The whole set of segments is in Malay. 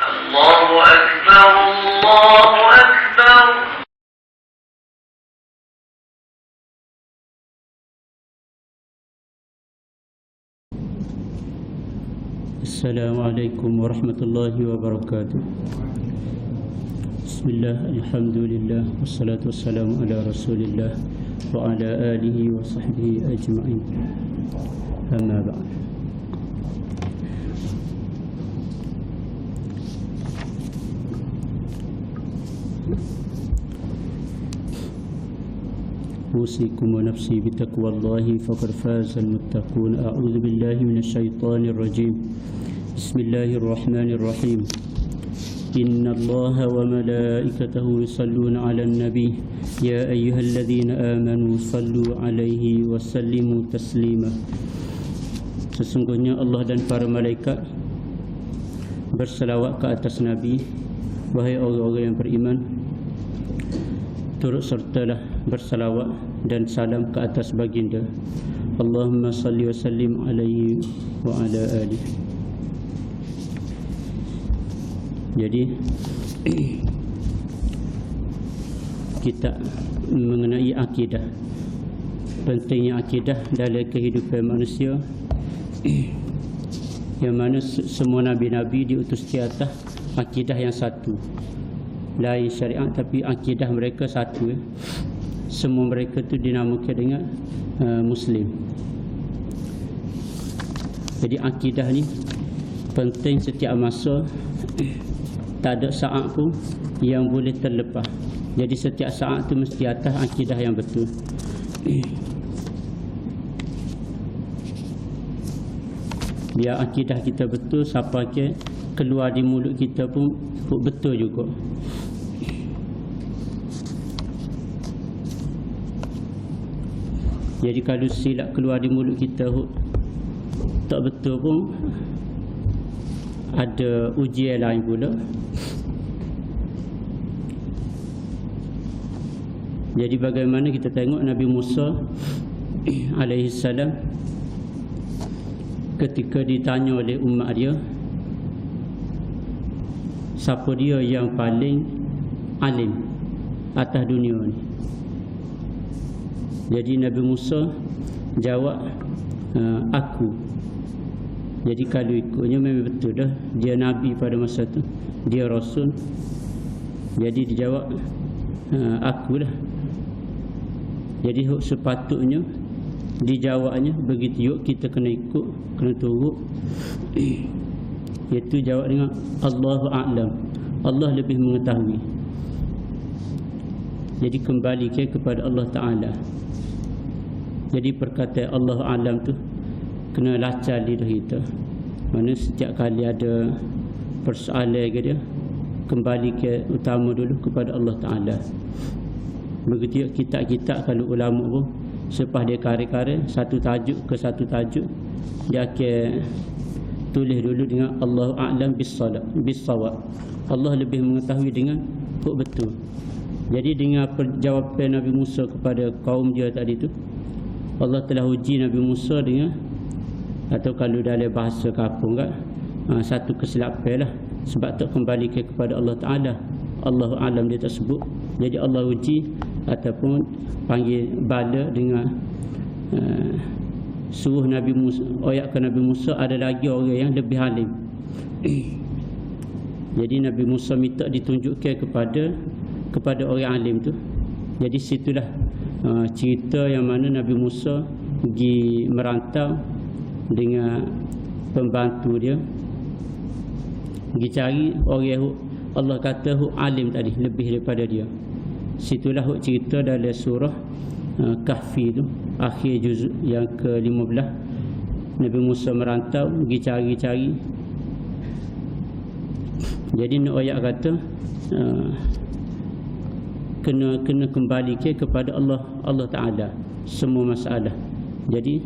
الله أكبر الله أكبر. السلام عليكم ورحمة الله وبركاته. بسم الله الحمد لله والصلاة والسلام على رسول الله وعلى آله وصحبه أجمعين. أما بعد. أوصيكم ونفسي بتقوى الله فقد فاز المتقون. أعوذ بالله من الشيطان الرجيم. بسم الله الرحمن الرحيم. إن الله وملائكته يصلون على النبي يا أيها الذين آمنوا صلوا عليه وسلموا تسليما. Sesungguhnya Allah dan para malaikat berselawat ke atas Nabi. Wahai orang-orang yang beriman, turut sertalah bersalawat dan salam ke atas baginda. Allahumma salli wa sallim alaihi wa ala alihi. Jadi kita mengenai akidah, pentingnya akidah dalam kehidupan manusia, yang mana semua nabi-nabi diutus di atas akidah yang satu, lain syariat tapi akidah mereka satu. Semua mereka tu dinamakan dengan Muslim. Jadi akidah ni penting setiap masa. Tak ada saat pun yang boleh terlepas. Jadi setiap saat tu mesti atas akidah yang betul. Biar akidah kita betul, siapa ke keluar di mulut kita pun betul juga. Jadi kalau silap keluar di mulut kita tak betul pun, ada ujian lain pula. Jadi bagaimana kita tengok Nabi Musa alaihi salam ketika ditanya oleh umat dia, siapa dia yang paling alim atas dunia ni? Jadi Nabi Musa jawab, aku. Jadi kalau ikutnya memang betul dah, dia Nabi pada masa tu, dia Rasul. Jadi dijawab, akulah. Jadi sepatutnya dijawabnya begitu juga kita kena ikut, kena turut. Iaitu jawab dengan Allahu a'lam, Allah lebih mengetahui. Jadi kembali kepada Allah Ta'ala. Jadi perkataan Allahu a'lam tu kena lacar lidah kita. Mana setiap kali ada persoalan ke dia, kembali ke utama dulu kepada Allah Ta'ala. Begitu kitab-kitab kalau ulama pun selepas dia karya-karya satu tajuk ke satu tajuk, dia akan tulis dulu dengan Allahu a'lam bis-shawab. Allah lebih mengetahui dengan betul. Jadi dengan jawapan Nabi Musa kepada kaum dia tadi tu, Allah telah uji Nabi Musa dengan, atau kalau dalam bahasa kampung kan, satu kesilapan lah. Sebab tak kembali kepada Allah Ta'ala, Allahu a'lam dia tak sebut. Jadi Allah uji ataupun panggil bala dengan suruh Nabi Musa, ayatkan Nabi Musa ada lagi orang yang lebih alim. Jadi Nabi Musa minta ditunjukkan kepada orang alim tu. Jadi situlah cerita yang mana Nabi Musa pergi merantau dengan pembantu dia, pergi cari orang yang Allah kata alim tadi, lebih daripada dia. Situlah cerita dalam surah Kahfi tu, akhir juzuk yang ke-15. Nabi Musa merantau, pergi cari-cari. Jadi nak ayat kata kena kembali kepada Allah Ta'ala semua masalah. Jadi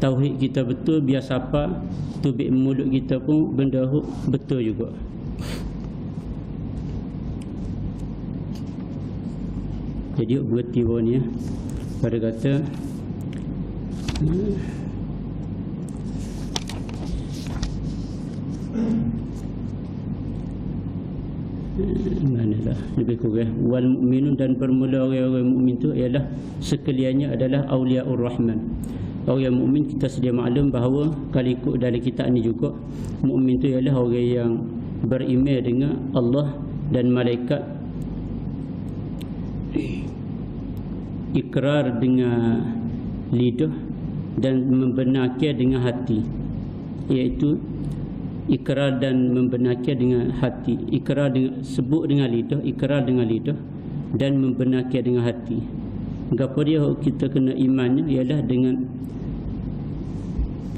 tauhid kita betul, biar siapa tubik mulut kita pun benda betul juga. Jadi berhenti bawah ni pada kata manalah lebih kurang wal mu'minun, dan bermula orang-orang mukmin tu ialah sekaliannya adalah auliaur rahman. Orang mukmin kita sedia maklum bahawa kalau ikut dari kitab ni juga, mukmin tu ialah orang yang beriman dengan Allah dan malaikat, ikrar dengan lidah dan membenarkan dengan hati, iaitu ikrar dan membenarkan dengan hati. Ikrar dengan, sebut dengan lidah, ikrar dengan lidah dan membenarkan dengan hati. Gapo dia kita kena imannya ialah dengan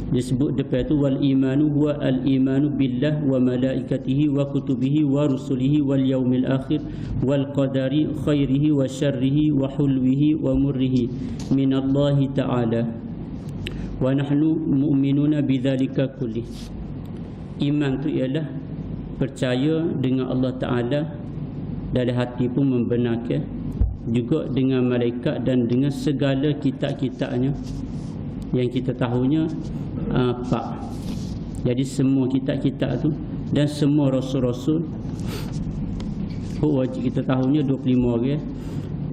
disebut depan tu wal imanu huwa al imanu billah wa malaikatihi wa kutubihi wa rusulihi wal yaumil akhir wal qadari khairihi wa syarrihi wa hulwihi wa murrihi minallahi ta'ala wa nahnu mu'minuna bidzalika kulli. Iman tu ialah percaya dengan Allah Ta'ala, dari hati pun membenarkan, juga dengan malaikat dan dengan segala kitab-kitabnya yang kita tahunya empat. Jadi semua kitab-kitab tu dan semua rasul-rasul wajib kita tahunya 25 orang.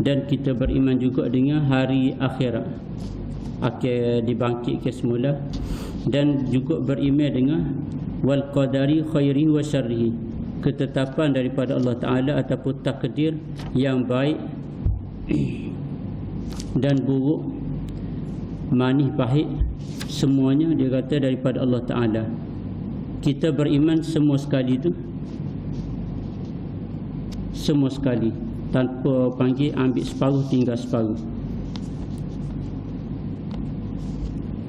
Dan kita beriman juga dengan hari akhirat, akan dibangkit ke semula, dan juga beriman dengan wal qadari khairihi wa syarrihi, ketetapan daripada Allah Ta'ala ataupun takdir yang baik dan buruk, manis pahit, semuanya dia kata daripada Allah Ta'ala. Kita beriman semua sekali tu, semua sekali, tanpa panggil ambil separuh tinggal separuh.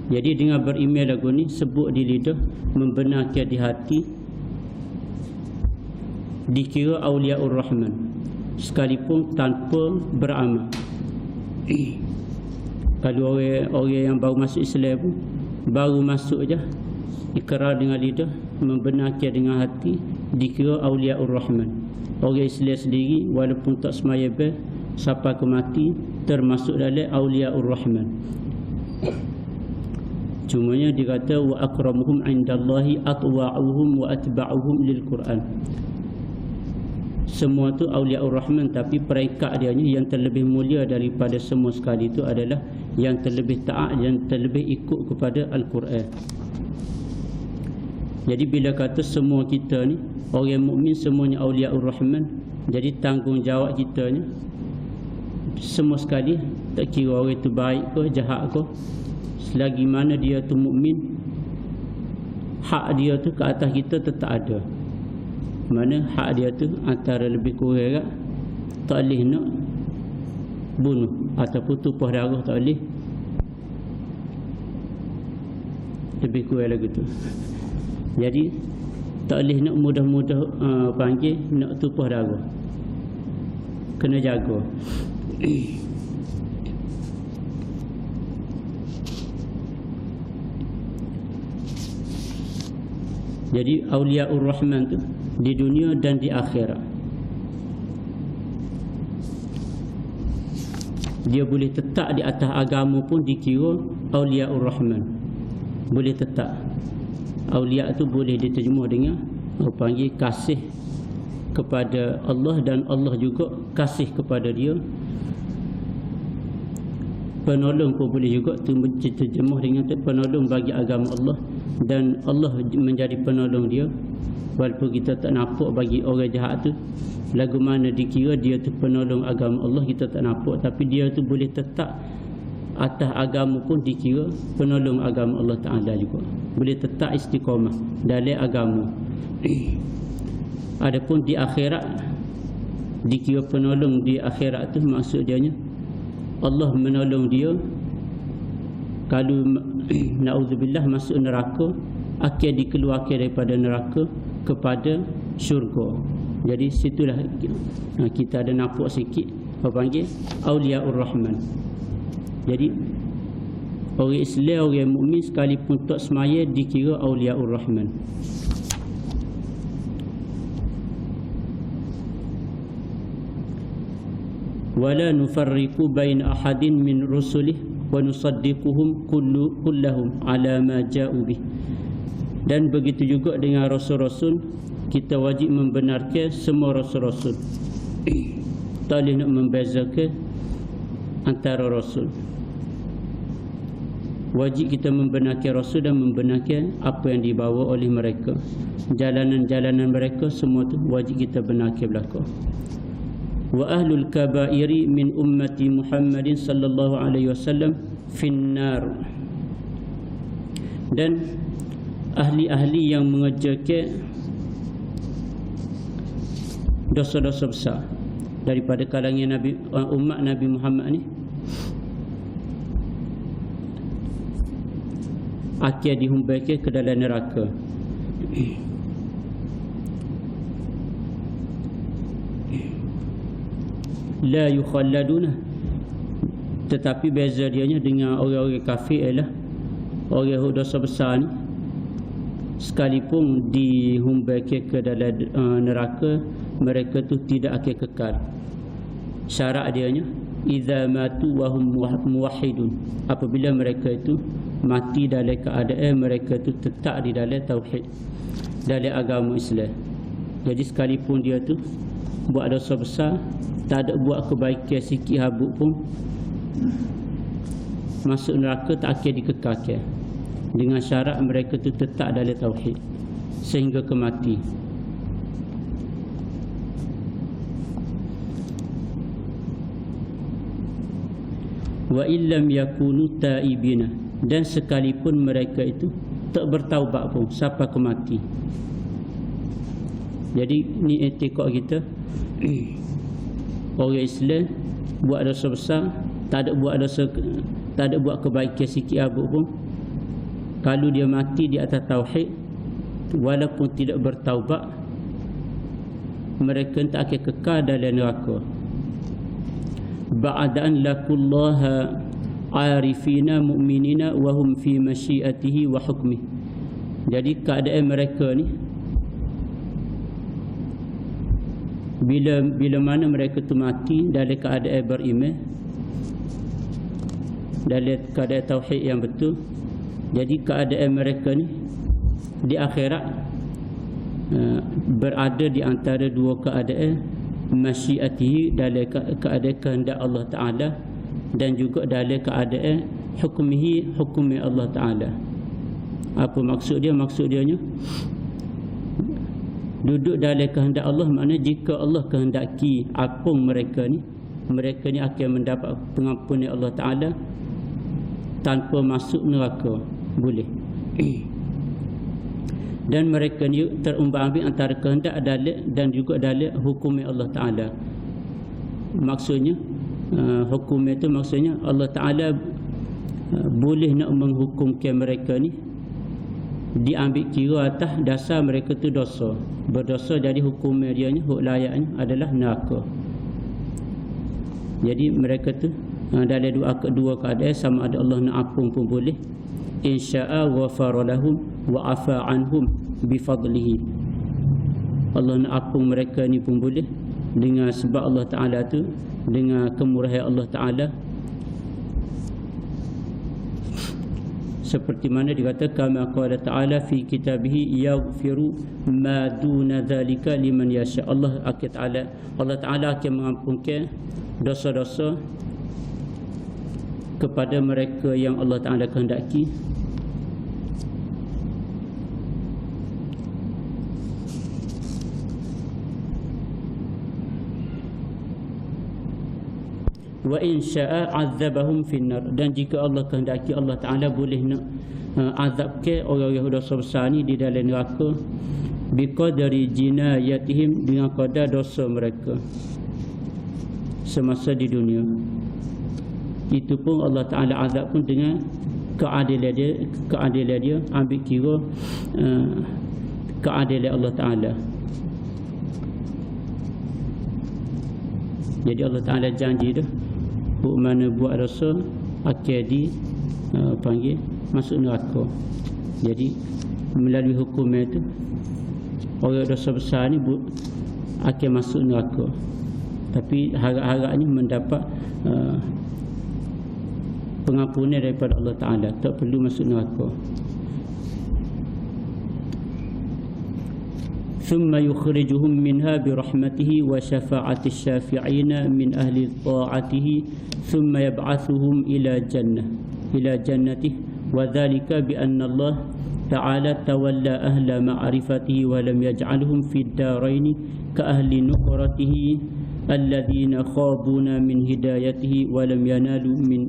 Jadi dengan beriman lagu ni, sebut di lidah, membenarkan di hati, dikira auliaur rahman sekalipun tanpa beramal. Kalau orang yang baru masuk Islam pun, baru masuk je, ikrar dengan lidah, membenarkan dengan hati, dikira auliaur rahman. Orang Islam sendiri walaupun tak semaya ber sampai ke mati, termasuk dalam auliaur rahman. Cumanya dia kata wa akramuhum indallahi atwa'uhum wa atba'uhum lil Quran. Semua tu auliaur rahman, tapi peringkat dia yang terlebih mulia daripada semua sekali itu adalah yang terlebih taat, yang terlebih ikut kepada Al-Quran. Jadi bila kata semua kita ni orang mukmin semuanya auliaur rahman, jadi tanggungjawab kita ni semua sekali, tak kira orang itu baik ke jahat ke, selagi mana dia tu mukmin, hak dia tu ke atas kita tetap ada. Mana hak dia tu antara lebih kurang tak boleh nak bunuh ataupun tumpah darah, tak boleh, lebih kurang lagu tu. Jadi tak boleh nak mudah-mudah panggil nak tumpah darah, kena jaga. Jadi auliaur rahman tu di dunia dan di akhirat, dia boleh tetap di atas agama pun dikira auliaur rahman. Boleh tetap. Aulia tu boleh diterjemah dengan panggil kasih kepada Allah, dan Allah juga kasih kepada dia. Penolong pun boleh juga terjemah dengan penolong bagi agama Allah, dan Allah menjadi penolong dia. Walaupun kita tak nampak bagi orang jahat tu lagu mana dikira dia tu penolong agama Allah, kita tak nampak, tapi dia tu boleh tetap atas agama pun dikira penolong agama Allah Ta'ala juga. Boleh tetap istiqamah dalam agama. Adapun di akhirat, dikira penolong di akhirat tu maksudnya Allah menolong dia. Kalau na'udzubillah masuk neraka, akan dikeluarkan daripada neraka kepada syurga. Jadi situlah kita ada nampak sikit apa panggil auliaur rahman. Jadi orang Islam, orang mukmin sekalipun tak semaya dikira auliaur rahman. Wala nufarriqu baina ahadin min rusulih wa nusaddiquhum kullahum ala ma ja'u bih. Dan begitu juga dengan rasul-rasul, kita wajib membenarkan semua rasul-rasul. Tak boleh nak membezakan antara rasul. Wajib kita membenarkan rasul dan membenarkan apa yang dibawa oleh mereka. Jalanan-jalanan mereka semua tu wajib kita benarkan belaka. Wa ahlul kabairi min ummati Muhammadin sallallahu alaihi wasallam finnar. Dan ahli-ahli yang mengerjakan dosa-dosa besar daripada kalangan Nabi, umat Nabi Muhammad ni, akan dihumbakan ke dalam neraka. La yukhalladuna, tetapi beza dianya dengan orang-orang kafir ialah orang dosa besar ni sekalipun dihumbakan ke dalam neraka, mereka tu tidak akan kekal. Syarat dianya idza matu wa hum muwahhidun, apabila mereka itu mati dalam keadaan mereka itu tetap di dalam tauhid, dalam agama Islam. Jadi sekalipun dia tu buat dosa besar, tak ada buat kebaikan sikit habuk pun, masuk neraka tak akan dikekalkan, dengan syarat mereka tu tetap dalam tauhid sehingga kemati. Wa illam yakunu taibina, dan sekalipun mereka itu tak bertaubat pun sampai ke mati. Jadi ni etikad kita. Orang Islam buat dosa besar, tak ada buat kebaikan sikit abuk pun, kalau dia mati di atas tauhid walaupun tidak bertaubat, mereka tak akan kekal dalam neraka. Ba'dan lakullaha arifina mu'minina wa hum fi masyiatihi wa hukmih. Jadi keadaan mereka ni, bila mana mereka tu mati dalam keadaan beriman, dalam keadaan tauhid yang betul, jadi keadaan mereka ni di akhirat berada di antara dua keadaan, masyiatihi, dalam keadaan kehendak Allah Ta'ala, dan juga dalam keadaan hukmihi, hukmi Allah Ta'ala. Apa maksud dia? Maksud dia nya duduk dalam kehendak Allah, maknanya jika Allah kehendaki apa mereka ni akan mendapat pengampunan Allah Ta'ala tanpa masuk neraka, boleh. Dan mereka ni terumbang-ambing antara kehendak dan juga dalam hukum Allah Ta'ala. Maksudnya hukum itu maksudnya Allah Ta'ala boleh nak menghukumkan mereka ni, diambil kira atas dasar mereka tu dosa, berdosa, jadi hukum dia ni, huk layaknya adalah neraka. Jadi mereka tu dalam dua keadaan, sama ada Allah nak ampun pun boleh, insya'a ghafara lahum wa afa anhum bifadlihi. Allah nak ampun mereka ni pun boleh dengan sebab Allah Ta'ala tu, dengan kemurahan Allah Ta'ala. Seperti mana dikata kama qala ta'ala fi kitabihi yaghfiru ma duna dzalika liman yasha. Allah Ta'ala akan mengampunkan dosa-dosa kepada mereka yang Allah Ta'ala kehendaki. Wa in syaa azabahum finnar, dan jika Allah kehendaki, Allah Ta'ala boleh nak azab ke orang-orang dosa besar ni di dalam neraka, biqadari jinayatihim, dengan kadar dosa mereka semasa di dunia. Itu pun Allah Ta'ala azab pun dengan keadilan dia, ambil kira keadilan Allah Ta'ala. Jadi Allah Ta'ala janji dah, mana buat dosa akan panggil masuk neraka. Jadi melalui hukum itu, orang dosa besar ni akan masuk neraka, tapi harap-harapnya mendapat pengampunan daripada Allah Ta'ala, tak perlu masuk neraka. ثم يخرجهم منها برحمته وشفاعة الشافعين من أهل طاعته ثم يبعثهم إلى جنته وذلك بأن الله تعالى تولى أهل معرفته ولم يجعلهم في الدارين كأهل نكرته الذين خابون من هدايته ولم ينالوا من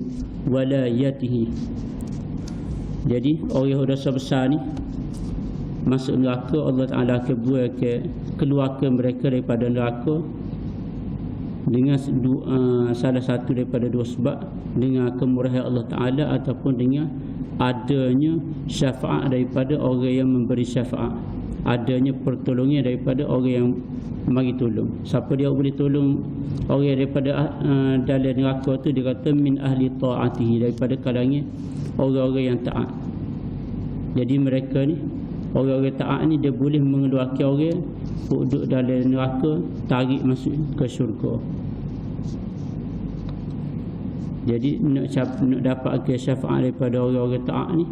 ولايته. Jadi orang yang dosa besar ni masuk neraka, Allah Ta'ala keluarkan mereka daripada neraka dengan salah satu daripada dua sebab, dengan kemurahan Allah Ta'ala ataupun dengan adanya syafaat daripada orang yang memberi syafaat, adanya pertolongan daripada orang yang mari tolong. Siapa dia boleh tolong orang daripada dalam neraka tu? Dia kata min ahli ta'atihi, daripada kalangan orang-orang yang taat. Jadi mereka ni, orang-orang taat ni, dia boleh mengeluarkan orang duduk dalam neraka, tarik masuk ke syurga. Jadi nak dapat syafaat daripada orang-orang taat ni,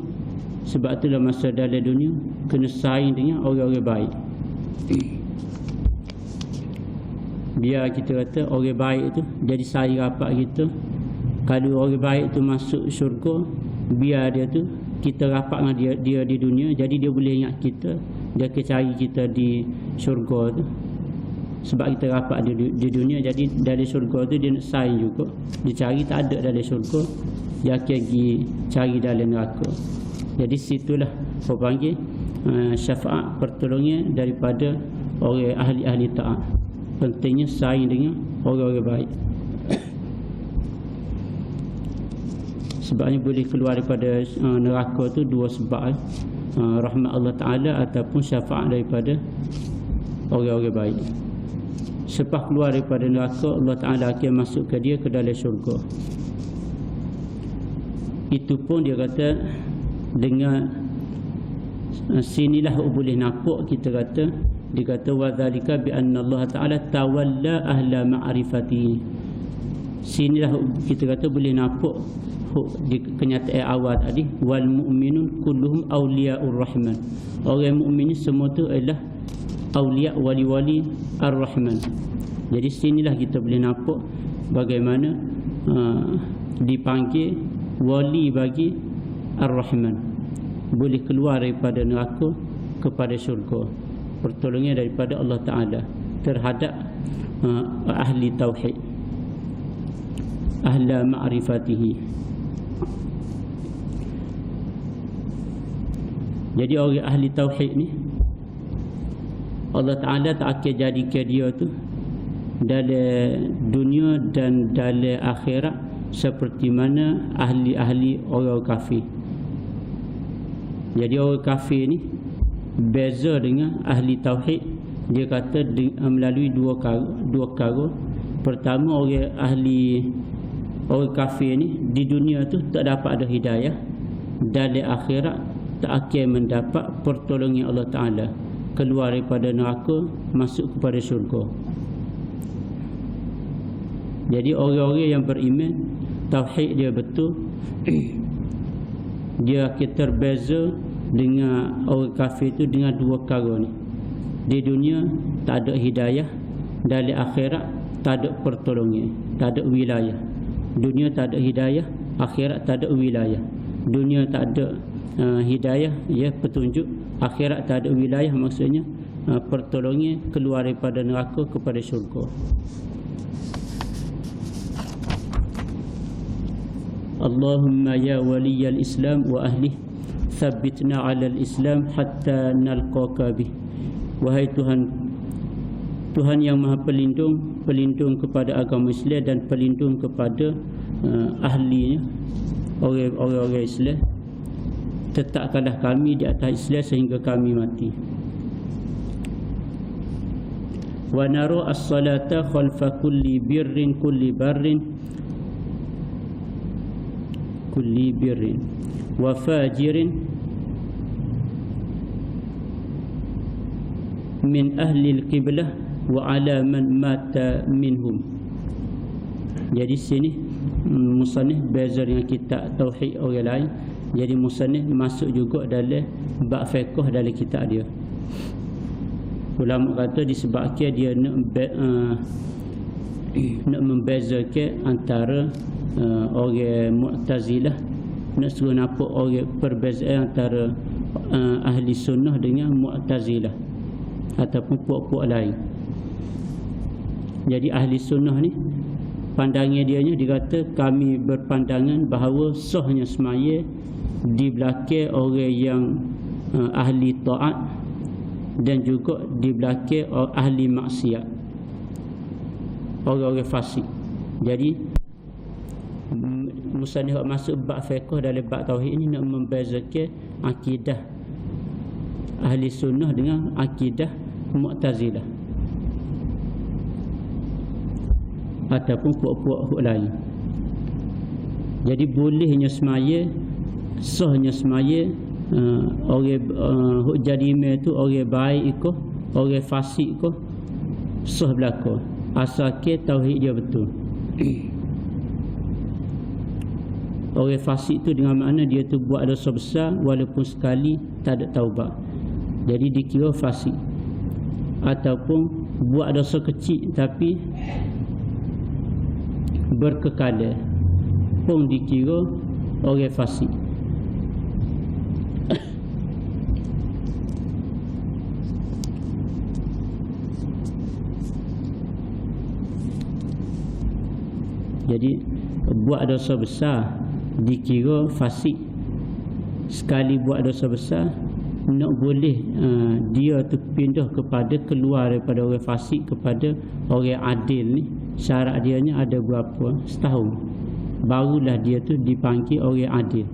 sebab itulah masa dalam dunia kena saing dengan orang-orang baik. Biar kita kata orang baik tu jadi saing rapat kita. Kalau orang baik tu masuk syurga, biar dia tu kita rapat dengan dia di dunia, jadi dia boleh ingat kita, dia akan cari kita di syurga tu. Sebab kita rapat di dunia, jadi dari syurga tu dia nak saing juga. Dia cari tak ada dalam syurga, dia akan pergi cari dalam neraka. Jadi situlah orang panggil syafaat pertolongan daripada orang ahli-ahli taat. Pentingnya saing dengan orang-orang baik. Sebabnya boleh keluar daripada neraka tu dua sebab, rahmat Allah Ta'ala ataupun syafaat daripada orang-orang baik. Selepas keluar daripada neraka, Allah Ta'ala akan masukkan dia ke dalam syurga. Itu pun dia kata dengan sinilah boleh nampak, kita kata, dia kata wa dzalika bi anna Allah Ta'ala tawalla ahla ma'rifati. Sinilah kita kata boleh nampak di kenyataan awal tadi, wal mu'minun kulluhum awliya'ur rahman. Orang mukmin semua tu adalah awliya, wali-wali ar-rahman. Jadi sinilah kita boleh nampak bagaimana dipanggil wali bagi ar-rahman, boleh keluar daripada neraka kepada syurga, pertolongan daripada Allah Ta'ala terhadap ahli tauhid, ahla ma'rifatihi. Jadi orang ahli tauhid ni, Allah Ta'ala tak akan jadikan dia tu dalam dunia dan dalam akhirat seperti mana ahli-ahli orang kafir. Jadi orang kafir ni beza dengan ahli tauhid. Dia kata melalui dua perkara. Pertama, orang kafir ni di dunia tu tak dapat ada hidayah, dalam akhirat tak akan mendapat pertolongan Allah Ta'ala, keluar daripada neraka masuk kepada syurga. Jadi orang-orang yang beriman, tauhid dia betul, dia akan terbeza dengan orang kafir itu dengan dua perkara ni. Di dunia tak ada hidayah, dalam akhirat tak ada pertolongan, tak ada wilayah. Dunia tak ada hidayah, akhirat tak ada wilayah. Dunia tak ada hidayah, ya, petunjuk. Akhirat tak ada wilayah, maksudnya pertolongan keluar daripada neraka kepada syurga. Allahumma ya waliyal Islam wa ahli, thabbitna ala al-Islam hatta nalqaka bih. Wahai Tuhan, Tuhan yang Maha Pelindung, pelindung kepada agama Islam dan pelindung kepada ahlinya, orang-orang Islam, tetapkanlah kami di atas Islam sehingga kami mati. Wa nara as-salata khalfa kulli birrin kulli birrin wa fajirin min ahli al-qiblah wa ala man mata minhum. Jadi sini musannif beza dengan kitab tauhid orang lain. Jadi musannif masuk juga dalam bab fiqh dalam kitab dia. Ulama kata disebabkan dia nak membezakan antara orang Mu'tazilah, nak suruh nampak orang perbezaan antara ahli sunnah dengan Mu'tazilah ataupun puak-puak lain. Jadi ahli sunnah ni pandangan dia kata kami berpandangan bahawa sahnya semaya di belakang orang yang ahli taat dan juga di belakang ahli maksiat, orang-orang fasik. Jadi musannif masuk bab fiqh dalam bab tauhid ini nak membezakan akidah ahli sunnah dengan akidah Mu'tazilah ataupun puak-puak lain. Jadi bolehnya semaya, sahnya semaya, orang hok jadi imam tu orang baik ke orang fasik ke sah belaka asalkan tauhid dia betul. Orang fasik tu dengan makna dia tu buat dosa besar walaupun sekali tak ada taubat, jadi dikira fasik. Ataupun buat dosa kecil tapi berkekalan pun dikira orang fasik. Jadi buat dosa besar dikira fasik. Sekali buat dosa besar nak boleh dia tu pindah kepada keluar daripada orang fasik kepada orang adil ni. Syarat dia ni ada berapa? Setahun. Barulah dia tu dipanggil orang adil.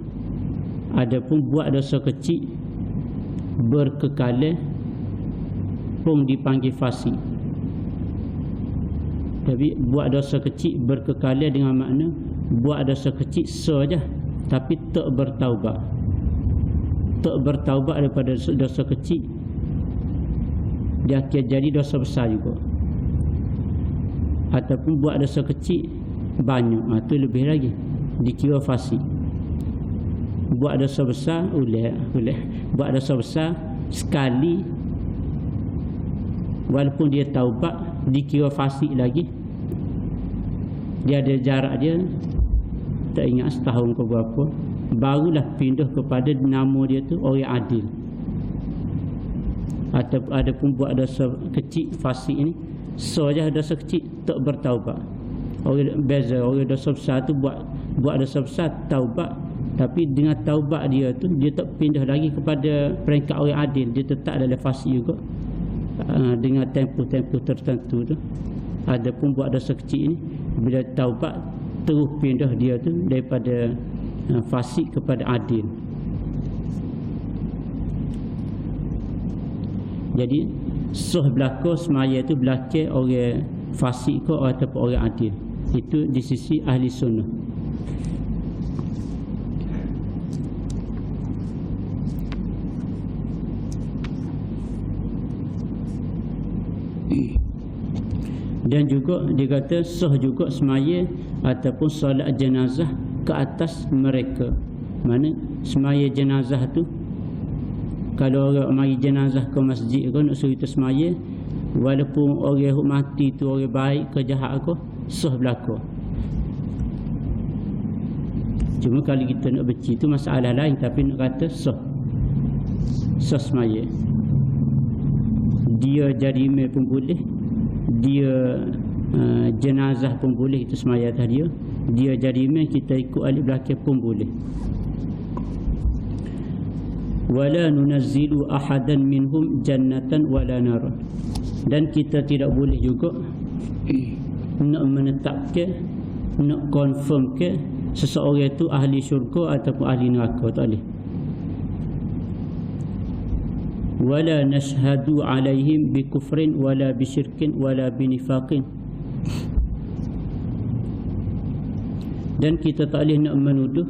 Adapun buat dosa kecil berkekalan pun dipanggil fasik. Tapi buat dosa kecil berkekalan dengan makna buat dosa kecil saja tapi tak bertaubat. Tak bertaubat daripada dosa kecil, dia akan jadi dosa besar juga. Ataupun buat dosa kecil banyak, itu lebih lagi dikira fasik. Buat dosa besar boleh. Buat dosa besar sekali walaupun dia taubat dikira fasik lagi. Dia ada jarak dia tak ingat setahun ke berapa, barulah pindah kepada nama dia tu orang adil. Ataupun ada pun buat dosa kecil fasik ni saja dosa kecil tak bertaubat. Orang beza, orang dosa besar tu buat dosa besar taubat, tapi dengan taubat dia tu dia tak pindah lagi kepada peringkat orang adil, dia tetap dalam fasik juga dengan tempoh-tempoh tertentu tu. Ada pun buat dosa kecil ni bila taubat terus pindah dia tu daripada fasik kepada adil. Jadi sah belaka semaya tu belaka orang fasik ke ataupun orang adil. Itu di sisi ahli sunnah. Dan juga dia kata sah juga semaya ataupun solat jenazah ke atas mereka. Mana semaya jenazah tu, kalau orang mari jenazah ke masjid ke nak suruh kita semaya, walaupun orang yang mati tu orang baik ke jahat ke, sah belaka. Cuma kalau kita nak benci tu masalah lain, tapi nak kata sah semaya. Dia jadi imam pun boleh, dia jenazah pun boleh kita semaya atas dia. Dia jadi imam kita ikut alif belakang pun boleh. Wala nunazzilu ahadan minhum jannatan wala nara. Dan kita tidak boleh juga nak menetapkan, nak confirmkan seseorang itu ahli syurga ataupun ahli neraka, tak boleh. Wala nashhadu alaihim bi kufrin wala bi syirkin wala bi nifaqin. Dan kita tak boleh nak menuduh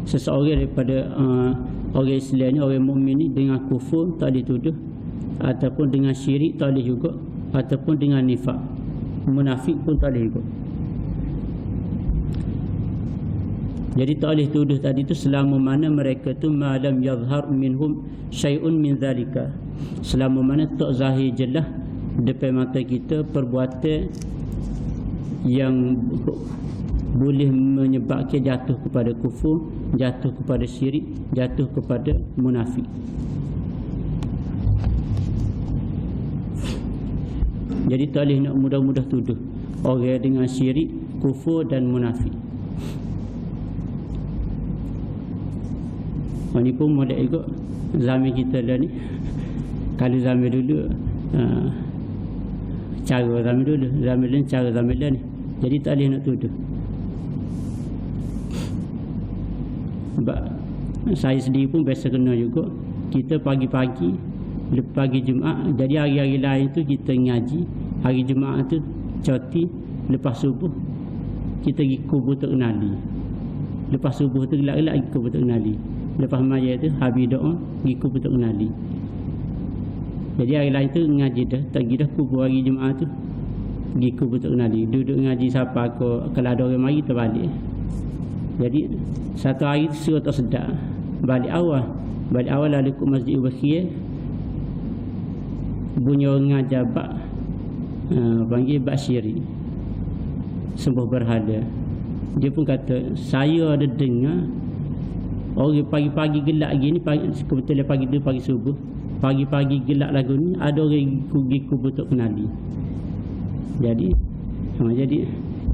seseorang daripada orang Islam ni, orang mukmin ni dengan kufur, tak boleh tuduh, ataupun dengan syirik tak boleh juga, ataupun dengan nifaq, munafik pun tak boleh juga. Jadi tak boleh tuduh tadi tu selama mana mereka tu malam yazhar minhum syai'un min zalika, selama mana tak zahir jelas depan mata kita perbuatan yang boleh menyebabkan jatuh kepada kufur, jatuh kepada syirik, jatuh kepada munafik. Jadi tak boleh nak mudah-mudah tuduh orang dengan syirik, kufur dan munafik. Ini pun model ikut zaman kita dah ni. Kalau zaman dulu cara zaman dulu, zaman lain cara zaman lain ni. Jadi tak boleh nak tuduh. Sebab saya sendiri pun biasa kena juga. Kita pagi-pagi pagi Jumaat, jadi hari-hari lain tu kita ngaji, hari Jumaat tu cuti, lepas subuh kita pergi kubur Tok Kenali. Lepas subuh tu gelap-gelap pergi kubur Tok Kenali. Lepas maya tu habis doa pergi kubur Tok Kenali. Jadi hari lain tu ngaji dah, tak pergi dah kubur hari Jumaat tu pergi kubur Tok Kenali. Duduk ngaji siapa kalau ada orang mari terbalik. Jadi satu hari tu suruh tak sedap. Balik awal lalu ke Masjid Ubakhir, bunyi orang ngajar bak panggil bak syirik, sembah berhala. Dia pun kata, saya ada dengar orang pagi-pagi gelap gini, kebetulan pagi tu pagi subuh, pagi-pagi gelap lagu ni ada orang pergi kubur Tok Kenali. Jadi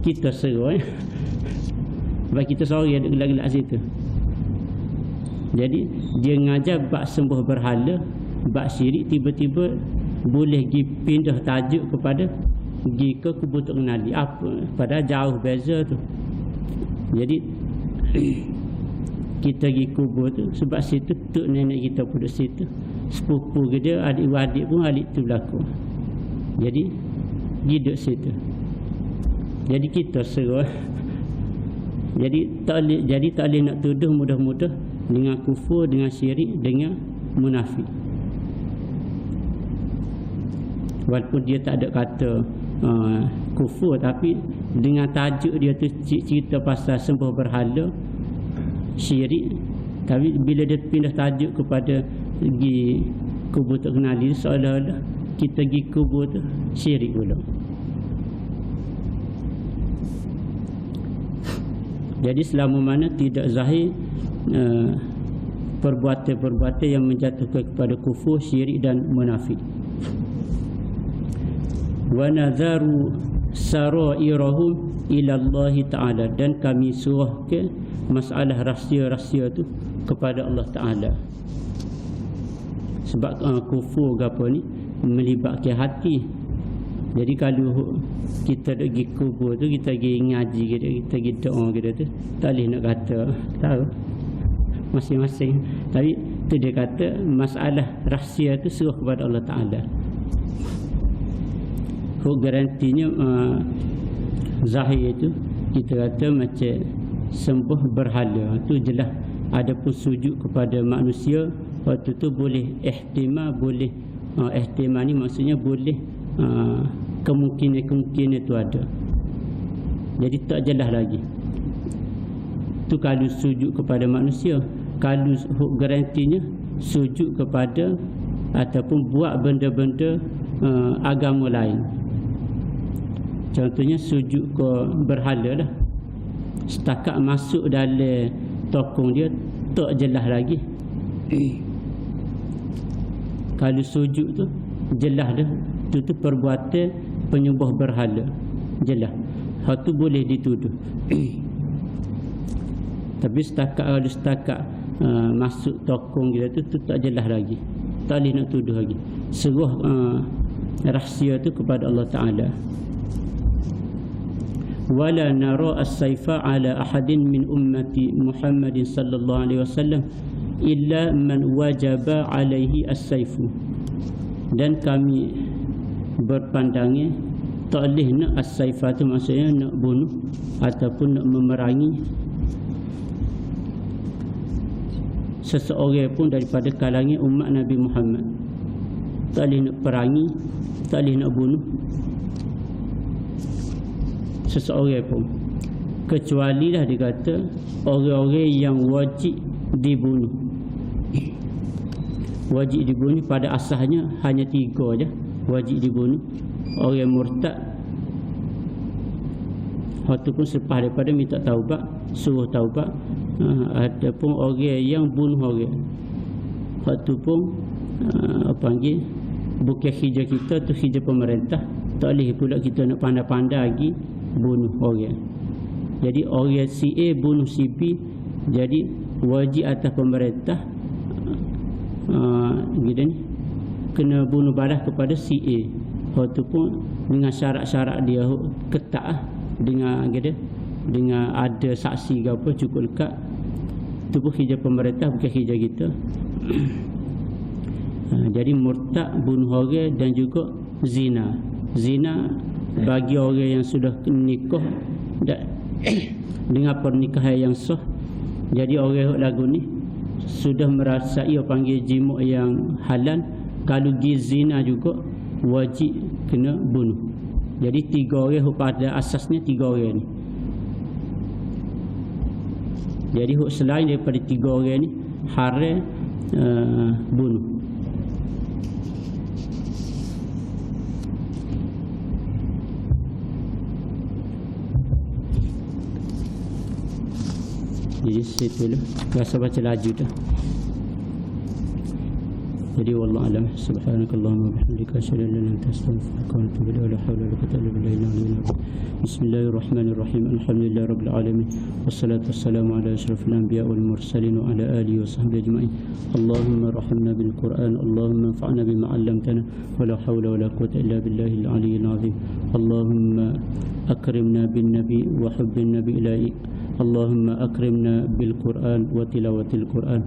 kita seru sebab kita sorry ada gelap-gelap situ. Jadi dia ngajar bak sembah berhala, bak syirik, tiba-tiba boleh pergi pindah tajuk kepada pergi ke kubur Tok Kenali. Apa? Padahal jauh beza tu. Jadi kita pergi kubur tu sebab situ tok nenek kita pun duduk situ. Sepupu dia, adik-adik pun alik tu berlaku. Jadi pergi duduk situ. Jadi kita seru. Jadi tak boleh nak tuduh mudah-mudah dengan kufur, dengan syirik, dengan munafik. Walaupun dia tak ada kata kufur, tapi dengan tajuk dia tu cerita pasal sembah berhala, syirik, tapi bila dia pindah tajuk kepada pergi kubur Tok Kenali, seolah-olah kita pergi kubur tu syirik pula. Jadi selama mana tidak zahir perbuatan-perbuatan yang menjatuhkan kepada kufur, syirik dan munafik. Wa nadharu sarairahum ila Allah Ta'ala, dan kami suruhkan masalah rahsia-rahsia tu kepada Allah Ta'ala. Sebab kufur ke apa ni melibatkan hati. Jadi kalau kita pergi kubur tu, kita pergi ngaji kita pergi doa kita tu, tak boleh nak kata tahu masing-masing. Tapi tu dia kata masalah rahsia tu suruh kepada Allah Ta'ala. Garantinya zahir itu kita kata macam sembah berhala tu jelas. Adapun sujud kepada manusia, waktu tu boleh ihtimal, boleh ihtimal ni maksudnya boleh kemungkinan itu ada. Jadi tak jelas lagi. Tu kalau sujud kepada manusia. Kalau garantinya sujud kepada ataupun buat benda-benda agama lain. Contohnya sujud ke berhala lah. Setakat masuk dalam tokong dia tak jelas lagi. Kalau sujud tu jelas dah, itu perbuatan penyembah berhala, jelas. Hal tu boleh dituduh. Tapi setakat masuk tokong dia tu tak jelas lagi, tak boleh nak tuduh lagi. Seruh rahsia tu kepada Allah Ta'ala. Wala nara as-sayfa ala ahadin min ummati Muhammadin sallallahu alaihi wasallam illa man wajaba alaihi as-sayfu. Dan kami berpandangnya tak boleh nak as-sayfa tu maksudnya nak bunuh ataupun nak memerangi seseorang pun daripada kalangan umat Nabi Muhammad. Tak boleh nak perangi, tak boleh nak bunuh seseorang pun, kecuali dah dikata orang-orang yang wajib dibunuh. wajib dibunuh pada asalnya hanya 3 je wajib dibunuh. Orang murtad waktu pun selepas daripada minta taubat, suruh taubat. Ataupun orang yang bunuh orang waktu pun panggil bukan kerja kita tu, kerja pemerintah. Tak boleh pula kita nak pandai-pandai lagi bunuh orang. Jadi orang si A bunuh si B, jadi wajib atas pemerintah gitu ni, kena bunuh balas kepada si A. Waktu pun dengan syarat-syarat dia ketat dengan gitu, dengan ada saksi ke apa cukup dekat. Itu pun kerja pemerintah, bukan kerja kita. Jadi murtad, bunuh orang dan juga zina. Zina bagi orang yang sudah nikah dengan pernikahan yang sah. Jadi orang lagu ni sudah merasai panggil jima yang halal, kalau pergi zina juga wajib kena bunuh. Jadi 3 orang pada asasnya 3 orang ni. Jadi selain daripada 3 orang ni haram bunuh. Jadi situ lah, rasa baca laju dah. Jadi wallahu alam. Subhanakallahumma wa bihamdika asyhadu an la ilaha illa anta astaghfiruka wa atubu ilaik. La haula wala quwwata illa billah. Bismillahirrahmanirrahim. Alhamdulillahi rabbil alamin. Wassalatu wassalamu ala asyrafil anbiya wal mursalin wa ala alihi wa sahbihi ajma'in. Allahumma rahimna bil Qur'an, Allahumma anfa'na bima 'allamtana wa la haula wala quwwata illa billahil aliyyil azim. Allahumma akrimna bin nabi wa hubbin nabi ilahi. Allahumma akrimna bil Qur'an wa tilawatil Qur'an.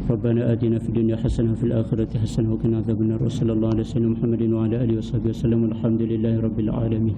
Rabbana atina fid dunya hasanah wa fil akhirati hasanah wa qina adzabannar. Sallallahu alaihi wasallam Muhammadin wa ala alihi washabihi wasallam. Alhamdulillahi rabbil alamin.